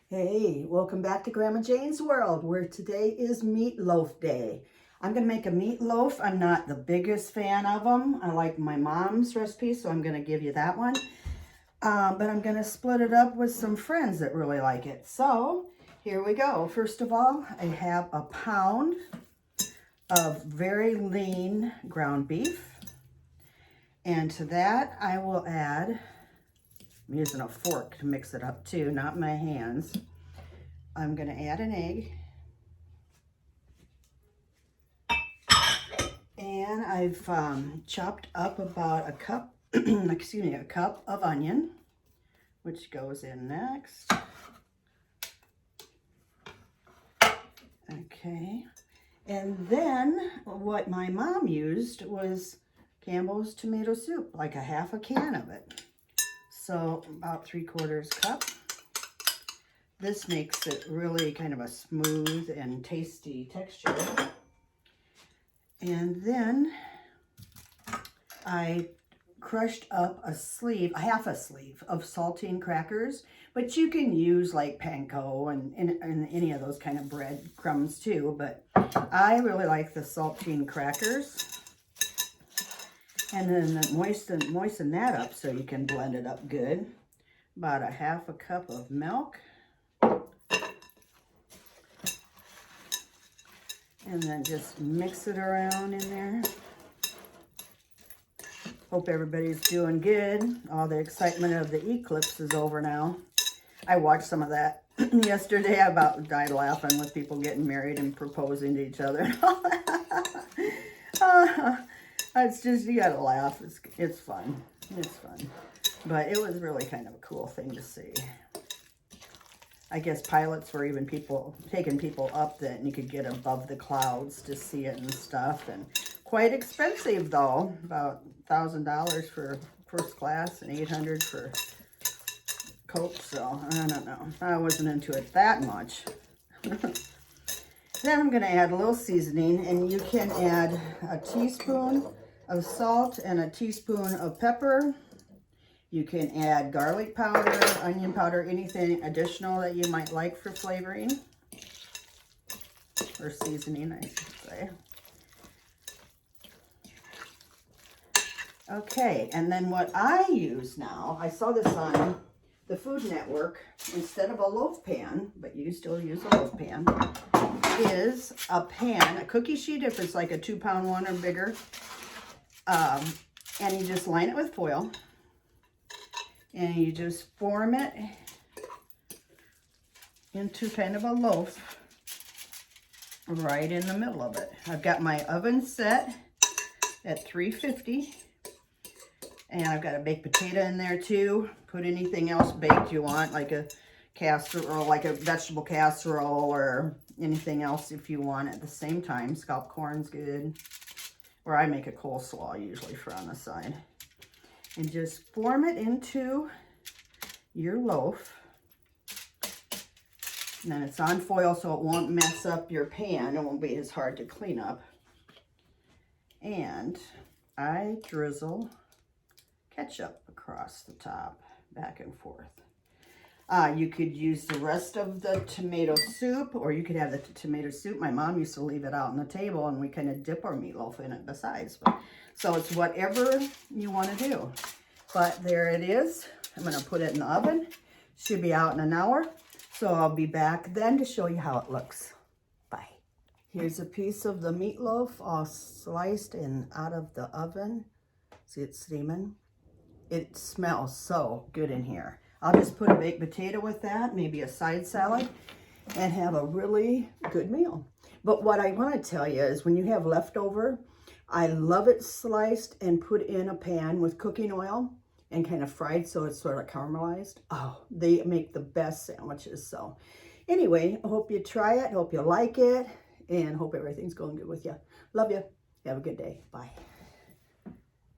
Hey, welcome back to Grandma Jane's World, where today is Meatloaf Day. I'm going to make a meatloaf. I'm not the biggest fan of them. I like my mom's recipe, so I'm going to give you that one. But I'm going to split it up with some friends that really like it. So, here we go. First of all, I have a pound of very lean ground beef. And to that, I will add... I'm using a fork to mix it up too, not my hands. I'm going to add an egg. And I've chopped up about a cup, a cup of onion, which goes in next. Okay. And then what my mom used was Campbell's tomato soup, like a half a can of it. So about 3/4 cup. This makes it really kind of a smooth and tasty texture. And then I crushed up half a sleeve of saltine crackers, but you can use like panko and any of those kind of bread crumbs too, but I really like the saltine crackers. And then moisten that up so you can blend it up good. About a half a cup of milk. And then just mix it around in there. Hope everybody's doing good. All the excitement of the eclipse is over now. I watched some of that yesterday. I about died laughing with people getting married and proposing to each other. It's just, you gotta laugh. It's fun. It's fun. But it was really kind of a cool thing to see. I guess pilots were even taking people up that you could get above the clouds to see it and stuff. And quite expensive though, about $1,000 for first class and $800 for coach. So I don't know. I wasn't into it that much. Then I'm going to add a little seasoning, and you can add a teaspoon of salt and a teaspoon of pepper. You can add garlic powder, onion powder, anything additional that you might like for flavoring. Or seasoning, I should say. Okay, and then what I use now, I saw this on the Food Network, instead of a loaf pan, but you still use a loaf pan, is a pan, a cookie sheet if it's like a 2-pound one or bigger. And you just line it with foil. And you just form it into kind of a loaf right in the middle of it. I've got my oven set at 350. And I've got a baked potato in there too. Put anything else baked you want, like a casserole, like a vegetable casserole or anything else if you want at the same time. Scalloped corn's good. Or I make a coleslaw usually for on the side. And just form it into your loaf. And then it's on foil so it won't mess up your pan. It won't be as hard to clean up. And I drizzle ketchup across the top, back and forth. You could use the rest of the tomato soup, or you could have the tomato soup. My mom used to leave it out on the table, and we kind of dip our meatloaf in it besides. So it's whatever you want to do. But there it is. I'm going to put it in the oven. Should be out in an hour. So I'll be back then to show you how it looks. Bye. Here's a piece of the meatloaf all sliced and out of the oven. See, it's steaming. It smells so good in here. I'll just put a baked potato with that, maybe a side salad, and have a really good meal. But what I want to tell you is when you have leftover, I love it sliced and put in a pan with cooking oil and kind of fried so it's sort of caramelized. Oh, they make the best sandwiches. So anyway, I hope you try it. Hope you like it, and hope everything's going good with you. Love you. Have a good day. Bye.